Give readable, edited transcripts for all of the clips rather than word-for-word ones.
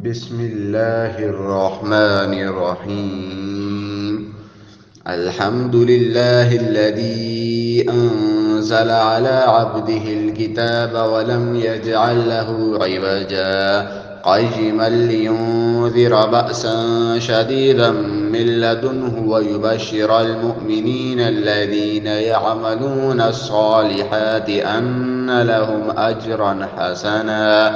بسم الله الرحمن الرحيم. الحمد لله الذي أنزل على عبده الكتاب ولم يجعل له عوجا قيما لينذر بأسا شديدا من لدنه ويبشر المؤمنين الذين يعملون الصالحات أن لهم أجرا حسنا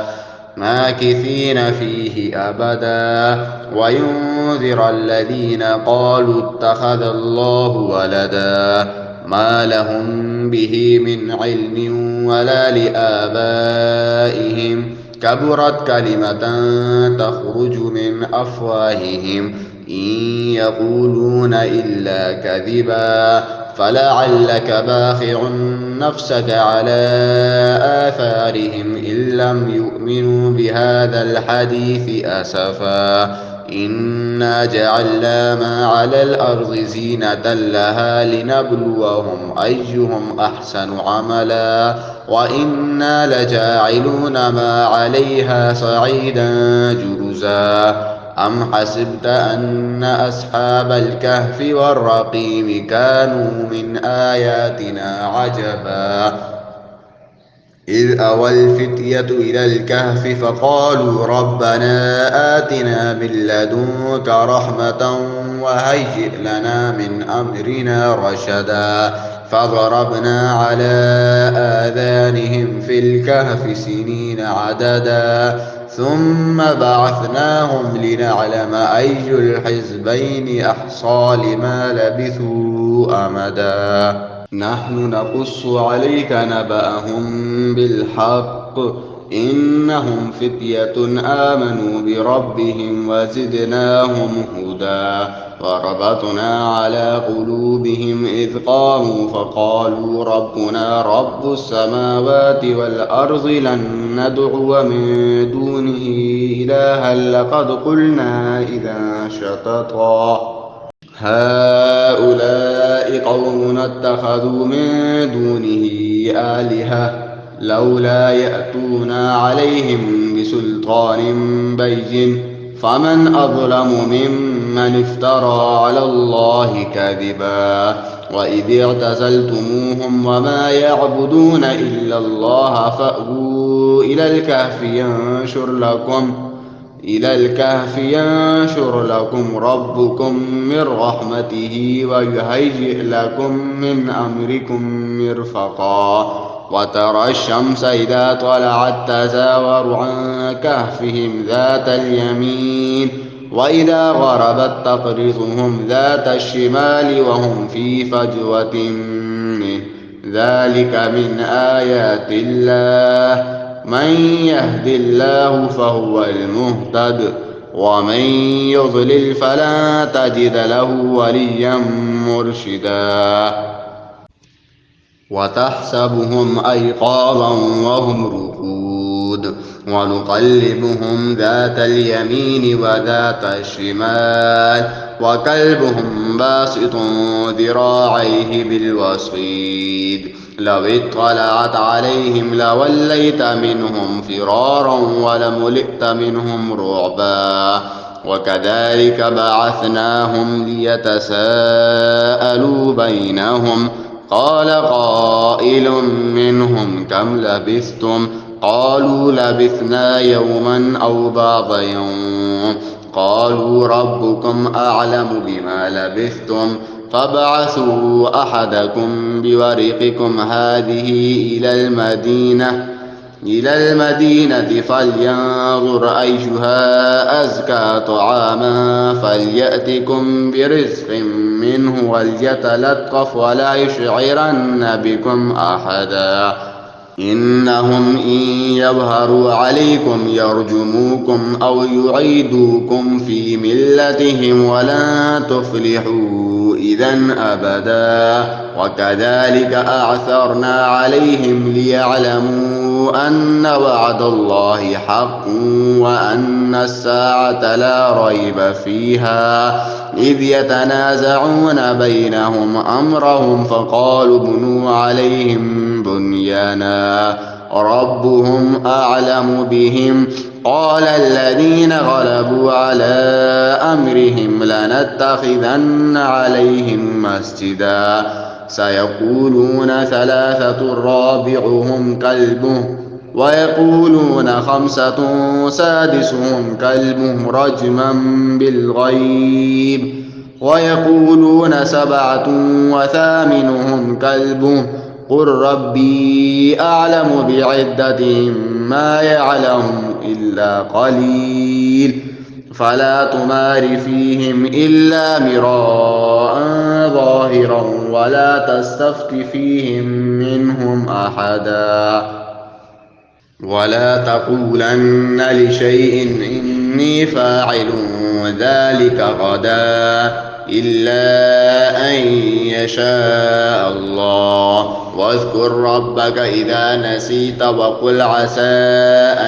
ماكثين فيه أبدا وينذر الذين قالوا اتخذ الله ولدا ما لهم به من علم ولا لآبائهم كبرت كلمة تخرج من أفواههم إن يقولون إلا كذبا فلعلك باخع نفسك على آثارهم إن لم يؤمنوا بهذا الحديث أسفا إنا جعلنا ما على الأرض زينة لها لنبلوهم أيهم أحسن عملا وإنا لجاعلون ما عليها صعيدا جرزا أم حسبت أن أصحاب الكهف والرقيم كانوا من آياتنا عجبا إذ أوى الفتية إلى الكهف فقالوا ربنا آتنا من لدنك رحمة وهيئ لنا من أمرنا رشدا فضربنا على آذانهم في الكهف سنين عددا ثم بعثناهم لنعلم أي الحزبين أحصى لما لبثوا أمدا نحن نقص عليك نبأهم بالحق إنهم فتية آمنوا بربهم وزدناهم هدى وربطنا على قلوبهم إذ قاموا فقالوا ربنا رب السماوات والأرض لن ندعو من دونه إلها لقد قلنا إذا شططا هؤلاء قوم اتخذوا من دونه آلهة لولا يأتون عليهم بسلطان بين فمن أظلم ممن افترى على الله كذبا وإذ اعتزلتموهم وما يعبدون إلا الله فأووا إلى الكهف ينشر لكم ربكم من رحمته ويهيئ لكم من أمركم مرفقا وترى الشمس إذا طلعت تزاور عن كهفهم ذات اليمين وإذا غربت تقرضهم ذات الشمال وهم في فجوة منه ذلك من آيات الله من يهد الله فهو المهتد ومن يضلل فلا تجد له وليا مرشدا وتحسبهم أيقاظا وهم رقود ونقلبهم ذات اليمين وذات الشمال وكلبهم باسط ذراعيه بالوصيد لو اطلعت عليهم لوليت منهم فرارا ولملئت منهم رعبا وكذلك بعثناهم ليتساءلوا بينهم قال قائل منهم كم لبثتم قالوا لبثنا يوما أو بعض يوم قالوا ربكم أعلم بما لبثتم فابعثوا أحدكم بورقكم هذه إلى المدينة فلينظر أيها أزكى طعاما فليأتكم برزق منه وليتلطف ولا يشعرن بكم أحدا إنهم إن يظهروا عليكم يرجموكم أو يعيدوكم في ملتهم ولن تفلحوا إذن أبدا وكذلك أعثرنا عليهم ليعلموا أن وعد الله حق وأن الساعة لا ريب فيها إذ يتنازعون بينهم أمرهم فقالوا ابنوا عليهم بنيانا ربهم أعلم بهم قال الذين غلبوا على أمرهم لنتخذن عليهم مسجدا سيقولون ثلاثة رابعهم كلبهم ويقولون خمسة سادسهم كلبهم رجما بالغيب ويقولون سبعة وثامنهم كلبهم قل ربي أعلم بعدتهم ما يعلم إلا قليل فلا تمار فيهم إلا مراء ظاهرا ولا تستفت فيهم منهم أحدا ولا تقولن لشيء إني فاعل ذلك غدا إلا أن يشاء الله واذكر ربك إذا نسيت وقل عسى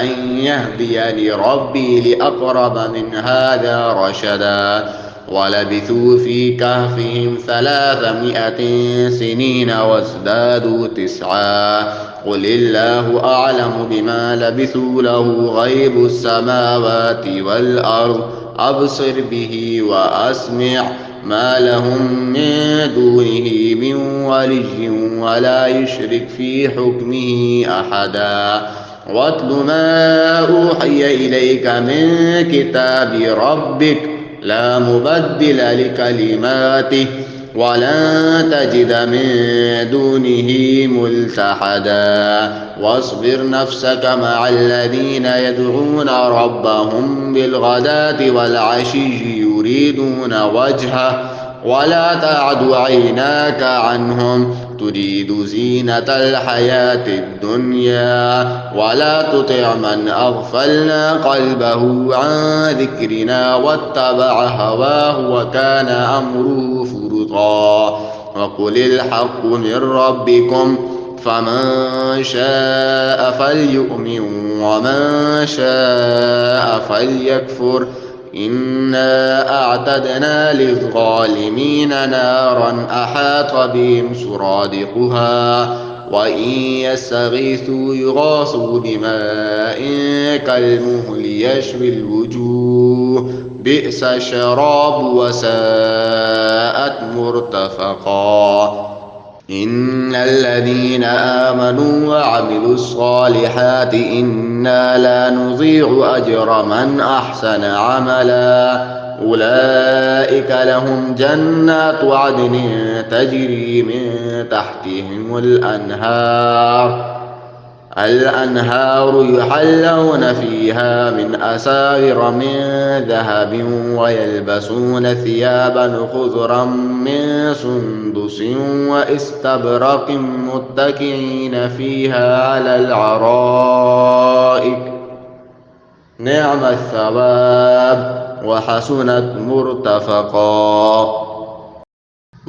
أن يهديني ربي لأقرب من هذا رشدا ولبثوا في كهفهم 300 سنين وازدادوا 9 قل الله أعلم بما لبثوا له غيب السماوات والأرض أبصر به وأسمع ما لهم من دونه من ولي ولا يشرك في حكمه أحدا واتل ما أوحي إليك من كتاب ربك لا مبدل لكلماته ولن تجد من دونه ملتحدا واصبر نفسك مع الذين يدعون ربهم بالغداة والعشي يريدون وجهه ولا تعد عيناك عنهم تريد زينة الحياة الدنيا ولا تطع من أغفلنا قلبه عن ذكرنا واتبع هواه وكان أمره فرطا وقل الحق من ربكم فمن شاء فليؤمن ومن شاء فليكفر إنا أعتدنا للظالمين نارا أحاط بهم سرادقها وإن يستغيثوا يغاثوا بماء كالمهل يشوي الوجوه بئس الشراب وساءت مرتفقا إن الذين آمنوا وعملوا الصالحات إنا لا نضيع أجر من أحسن عملا أولئك لهم جنات عدن تجري من تحتهم الأنهار يحلون فيها من أساور من ذهب ويلبسون ثيابا خضرا من سندس واستبرق متكئين فيها على الأرائك نعم الثواب وحسنت مرتفقا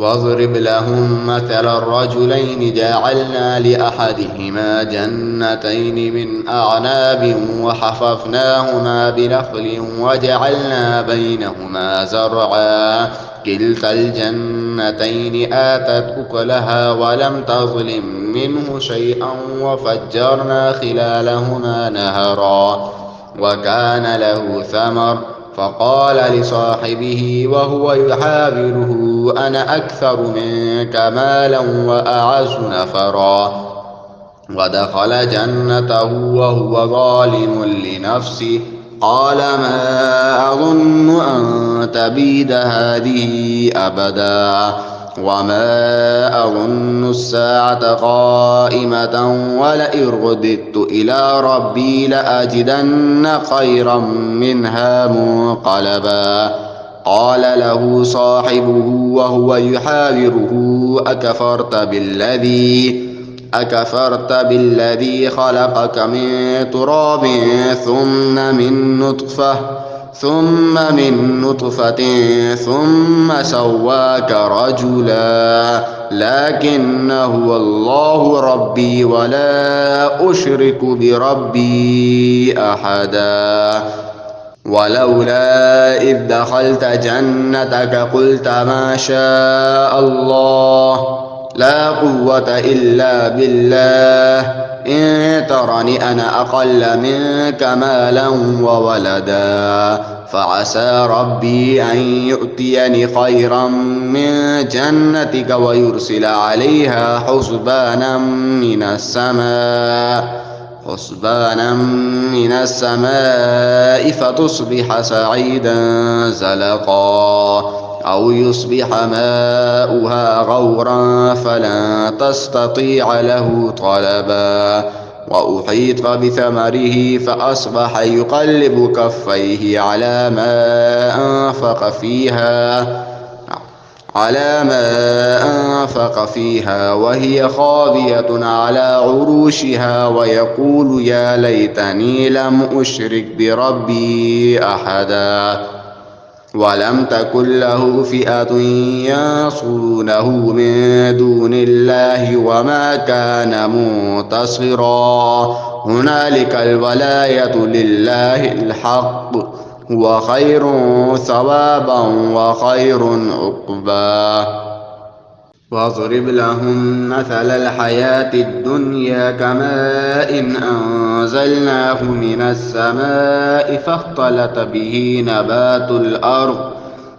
واضرب لهم مثل الرجلين جعلنا لأحدهما جنتين من أعناب وحففناهما بنخل وجعلنا بينهما زرعا كلتا الجنتين آتت أكلها ولم تظلم منه شيئا وفجرنا خلالهما نهرا وكان له ثمر فقال لصاحبه وهو يحاوره أنا أكثر منك مالا وأعز نفرا ودخل جنته وهو ظالم لنفسه قال ما أظن أن تبيد هذه أبدا وما أظن الساعة قائمة ولئن رددت إلى ربي لأجدن خيرا منها منقلبا قال له صاحبه وهو يحاوره أكفرت بالذي خلقك من تراب ثم من نطفة ثم سواك رجلا لكن هو الله ربي ولا أشرك بربي أحدا ولولا إذ دخلت جنتك قلت ما شاء الله لا قوة إلا بالله إن ترني أنا أقل منك مالا وولدا فعسى ربي أن يؤتيني خيرا من جنتك ويرسل عليها حسبانا من السماء فتصبح سعيدا زلقا أو يصبح ماؤها غورا فلن تستطيع له طلبا وأحيط بثمره فأصبح يقلب كفيه على ما أنفق فيها وهي خاوية على عروشها ويقول يا ليتني لم أشرك بربي أحدا ولم تكن له فئة ينصرونه من دون الله وما كان منتصرا هنالك الولاية لله الحق هو خير ثوابا وخير عقبا واضرب لهم مثل الحياة الدنيا كماء أنزلناه من السماء فاختلط به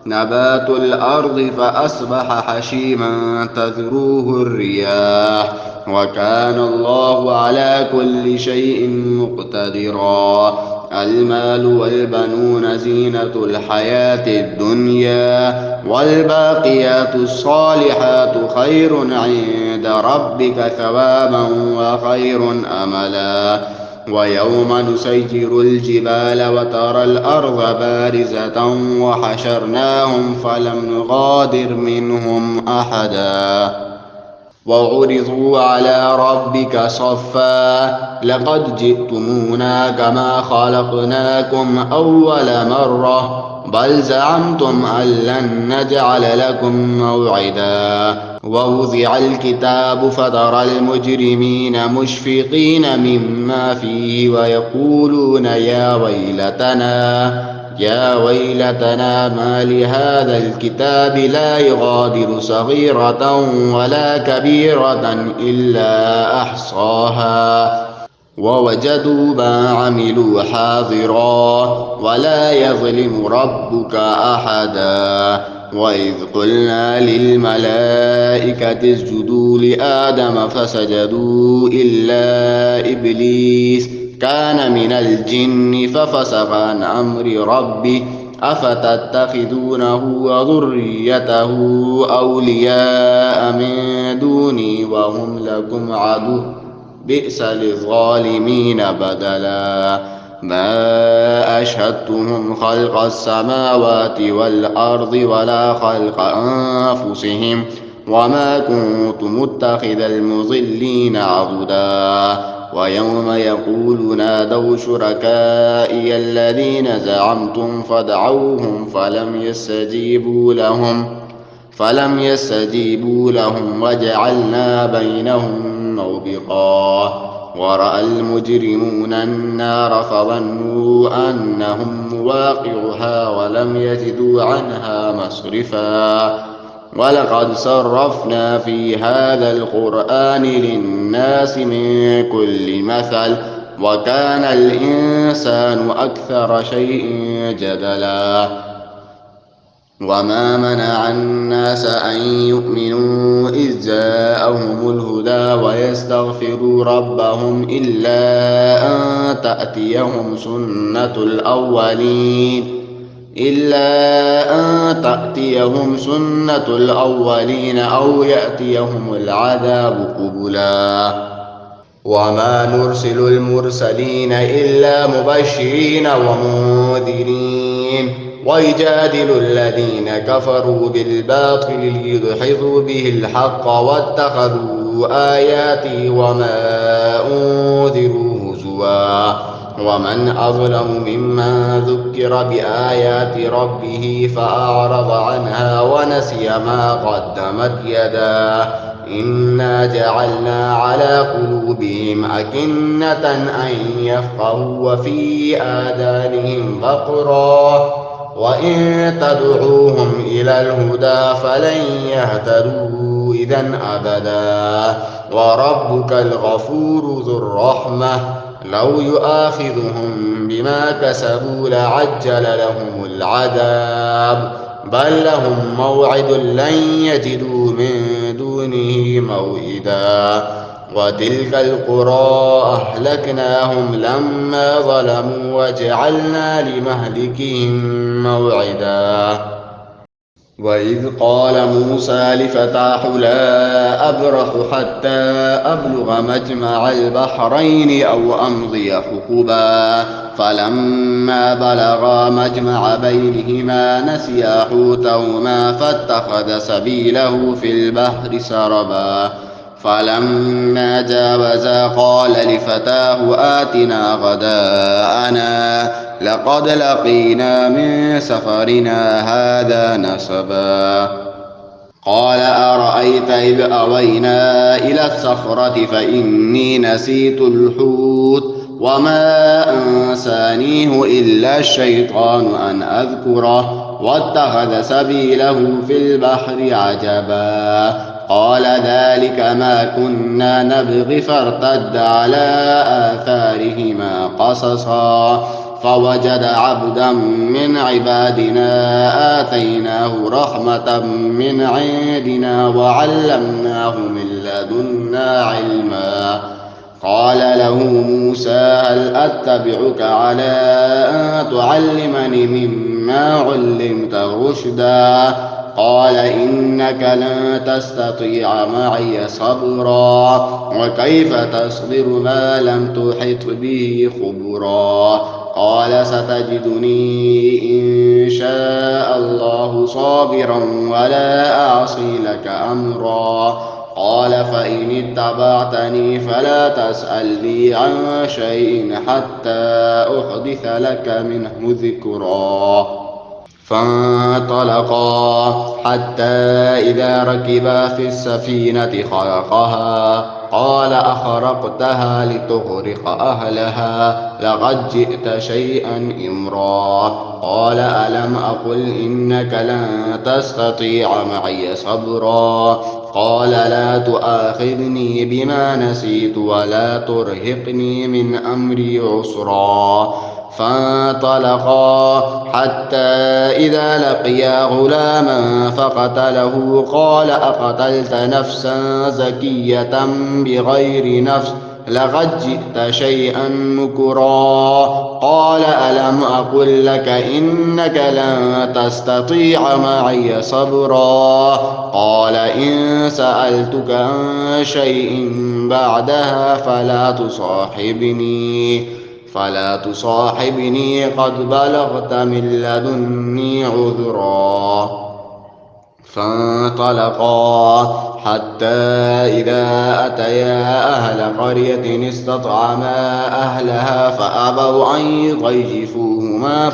نبات الأرض فأصبح حشيما تذروه الرياح وكان الله على كل شيء مقتدرا المال والبنون زينة الحياة الدنيا والباقيات الصالحات خير عند ربك ثوابا وخير أملا ويوم نسير الجبال وترى الأرض بارزة وحشرناهم فلم نغادر منهم أحدا وعرضوا على ربك صفا لقد جئتمونا كما خلقناكم أول مرة بل زعمتم أن لن نجعل لكم موعدا ووضع الكتاب فترى المجرمين مشفقين مما فيه ويقولون يا ويلتنا ما لهذا الكتاب لا يغادر صغيرة ولا كبيرة إلا أحصاها ووجدوا ما عملوا حاضرا ولا يظلم ربك أحدا وإذ قلنا للملائكة اسجدوا لآدم فسجدوا إلا إبليس كان من الجن ففسق عن أمر ربه أفتتخذونه وذريته أولياء من دوني وهم لكم عدو بئس للظالمين بدلا ما أشهدتهم خلق السماوات والأرض ولا خلق أنفسهم وما كنت متخذ المضلين عضدا ويوم يقول نادوا شركائي الذين زعمتم فدعوهم فلم يستجيبوا لهم وجعلنا بينهم موبقا ورأى المجرمون النار فظنوا أنهم مواقعها ولم يجدوا عنها مصرفا ولقد صرفنا في هذا القرآن للناس من كل مثل وكان الإنسان أكثر شيء جدلا وما منع الناس أن يؤمنوا إذ جاءهم الهدى ويستغفروا ربهم إلا أن تأتيهم سنة الأولين أو يأتيهم العذاب قبلا وما نرسل المرسلين إلا مبشرين ومنذرين ويجادل الذين كفروا بالباطل ليدحضوا به الحق واتخذوا آياتي وما أنذروا هزوا ومن أظلم ممن ذكر بآيات ربه فأعرض عنها ونسي ما قدمت يداه إنا جعلنا على قلوبهم أكنة أن يفقهوا وفي آذانهم وقرا وإن تدعوهم إلى الهدى فلن يهتدوا إذا أبدا وربك الغفور ذو الرحمة لو يؤاخذهم بما كسبوا لعجل لهم العذاب بل لهم موعد لن يجدوا من دونه موئدا وتلك القرى أهلكناهم لما ظلموا وجعلنا لمهلكهم موعدا وإذ قال موسى لفتاه لا أبرح حتى أبلغ مجمع البحرين أو أمضي حقبا فلما بلغا مجمع بينهما نسيا حوتهما فاتخذ سبيله في البحر سربا فلما جاوزا قال لفتاه آتنا غداءنا لقد لقينا من سفرنا هذا نصبا قال أرأيت إذ أوينا إلى الصخرة فإني نسيت الحوت وما أنسانيه إلا الشيطان أن أذكره واتخذ سبيله في البحر عجبا قال ذلك ما كنا نبغي فارتد على آثارهما قصصا فوجد عبدا من عبادنا آتيناه رحمة من عندنا وعلمناه من لدنا علما قال له موسى هل أتبعك على أن تعلمني مما علمت رشدا قال إنك لن تستطيع معي صبرا وكيف تصبر ما لم تحط به خبرا قال ستجدني إن شاء الله صابرا ولا أعصي لك أمرا قال فإن اتبعتني فلا تسألني عن شيء حتى أحدث لك منه ذكرا فانطلقا حتى إذا ركبا في السفينة خرقها قال أخرقتها لتغرق أهلها لقد جئت شيئا إمرا قال ألم أقل إنك لن تستطيع معي صبرا قال لا تؤاخذني بما نسيت ولا ترهقني من أمري عسرا فانطلقا حتى إذا لقيا غلاما فقتله قال أقتلت نفسا زكية بغير نفس لقد جئت شيئا نكرا قال ألم أقل لك إنك لن تستطيع معي صبرا قال إن سألتك عن شيء بعدها فلا تصاحبني قد بلغت من لدني عذرا فانطلقا حتى إذا أتيا أهل قرية استطعما أهلها فأبوا أن يضيفوهما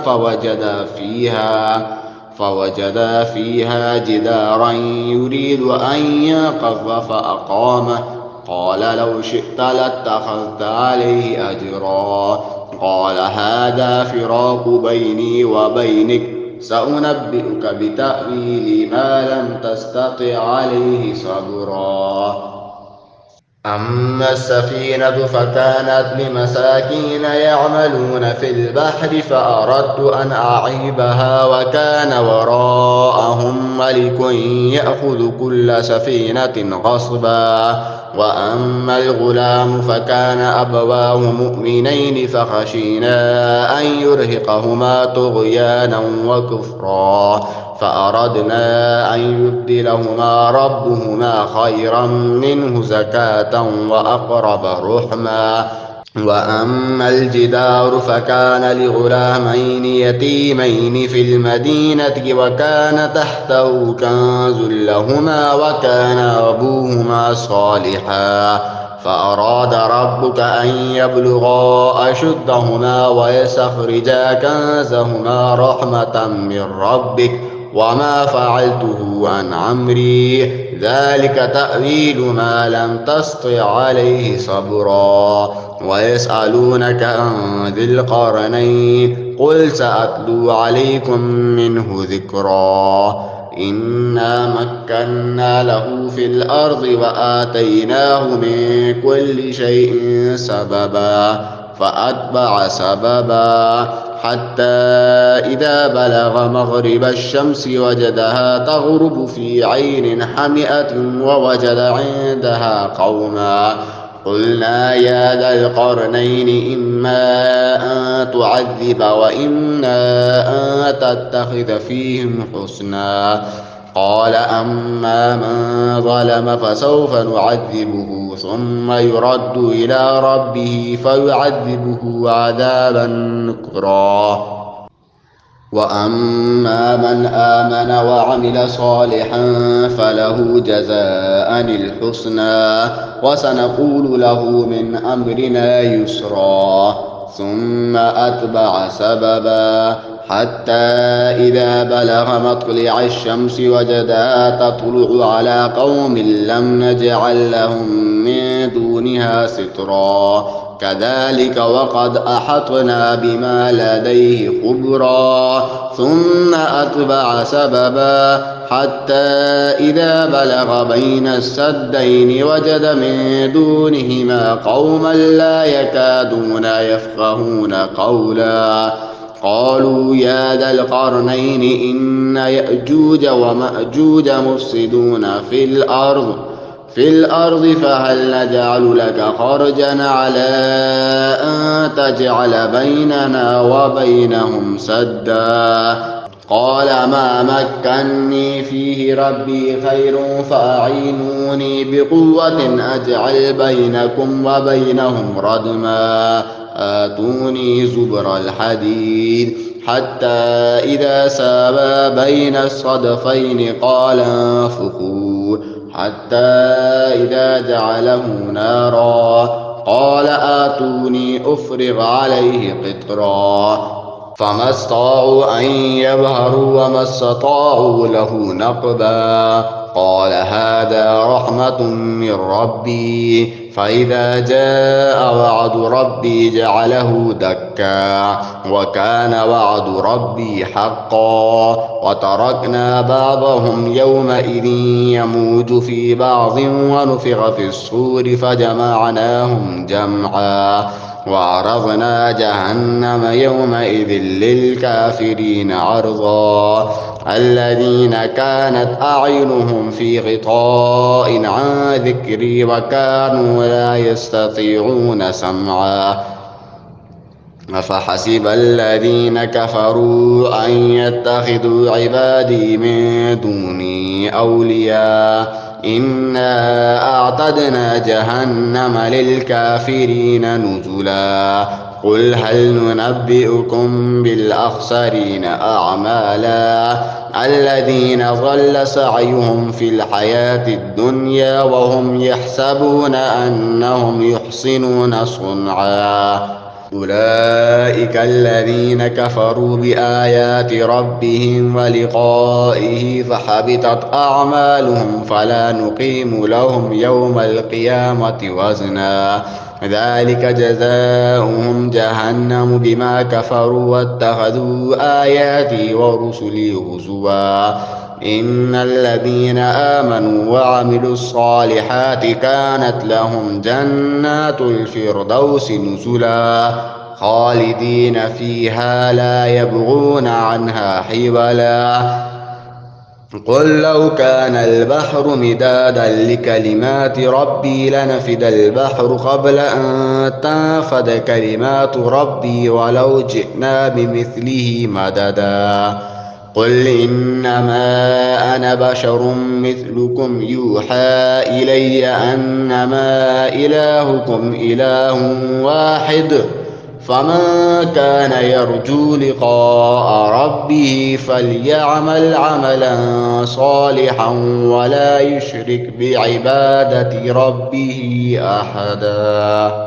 فوجدا فيها جدارا يريد أن ينقض فأقامه قال لو شئت لاتخذت عليه أجرا قال هذا فراق بيني وبينك سأنبئك بتأويل ما لم تستطع عليه صبرا أما السفينة فكانت لمساكين يعملون في البحر فأردت أن أعيبها وكان وراءهم ملك يأخذ كل سفينة غصبا وأما الغلام فكان أبواه مؤمنين فخشينا أن يرهقهما طغيانا وكفرا فأردنا أن يبدلهما ربهما خيرا منه زكاة وأقرب رحما وأما الجدار فكان لغلامين يتيمين في المدينة وكان تحته كنز لهما وكان أبوهما صالحا فأراد ربك أن يبلغا أشدهما ويستخرجا كنزهما رحمة من ربك وما فعلته عن أمري ذلك تأويل ما لم تسطع عليه صبرا ويسألونك عن ذي القرنين قل سأتلو عليكم منه ذكرا إنا مكنا له في الأرض وآتيناه من كل شيء سببا فأتبع سببا حتى إذا بلغ مغرب الشمس وجدها تغرب في عين حمئة ووجد عندها قوما قلنا يا ذا القرنين إما أن تعذب وإما أن تتخذ فيهم حسنا قال أما من ظلم فسوف نعذبه ثم يرد إلى ربه فيعذبه عذابا نكرا وأما من آمن وعمل صالحا فله جزاء الحسنى وسنقول له من أمرنا يسرا ثم أتبع سببا حتى إذا بلغ مطلع الشمس وجدها تطلع على قوم لم نجعل لهم من دونها سترا كذلك وقد أحطنا بما لديه خبرا ثم أتبع سببا حتى إذا بلغ بين السدين وجد من دونهما قوما لا يكادون يفقهون قولا قالوا يا ذا القرنين إن يأجوج ومأجوج مفسدون في الأرض فهل نجعل لك خرجا على أن تجعل بيننا وبينهم سدا قال ما مكني فيه ربي خير فأعينوني بقوة أجعل بينكم وبينهم ردما آتوني زبر الحديد حتى إذا ساوى بين الصدفين قال انفخوا حتى إذا جعله نارا قال آتوني أفرغ عليه قطرا فما استطاعوا أن يظهروا وما استطاعوا له نقبا قال هذا رحمة من ربي فإذا جاء وعد ربي جعله دكا وكان وعد ربي حقا وتركنا بعضهم يومئذ يموج في بعض ونفخ في الصور فجمعناهم جمعا وعرضنا جهنم يومئذ للكافرين عرضا الذين كانت أعينهم في غطاء عن ذكري وكانوا لا يستطيعون سمعا أفحسب الذين كفروا أن يتخذوا عبادي من دوني أولياء إنا أعتدنا جهنم للكافرين نزلا قل هل ننبئكم بالأخسرين أعمالا الذين ضل سعيهم في الحياة الدنيا وهم يحسبون أنهم يحسنون صنعا أولئك الذين كفروا بآيات ربهم ولقائه فحبطت أعمالهم فلا نقيم لهم يوم القيامة وزنا ذلك جزاؤهم جهنم بما كفروا واتخذوا آياتي ورسلي هزوا إن الذين آمنوا وعملوا الصالحات كانت لهم جنات الفردوس نزلا خالدين فيها لا يبغون عنها حولا قل لو كان البحر مدادا لكلمات ربي لنفد البحر قبل أن تنفد كلمات ربي ولو جئنا بمثله مددا قل إنما أنا بشر مثلكم يوحى إلي أنما إلهكم إله واحد فمن كان يرجو لقاء ربه فليعمل عملا صالحا ولا يشرك بعبادة ربه أحدا.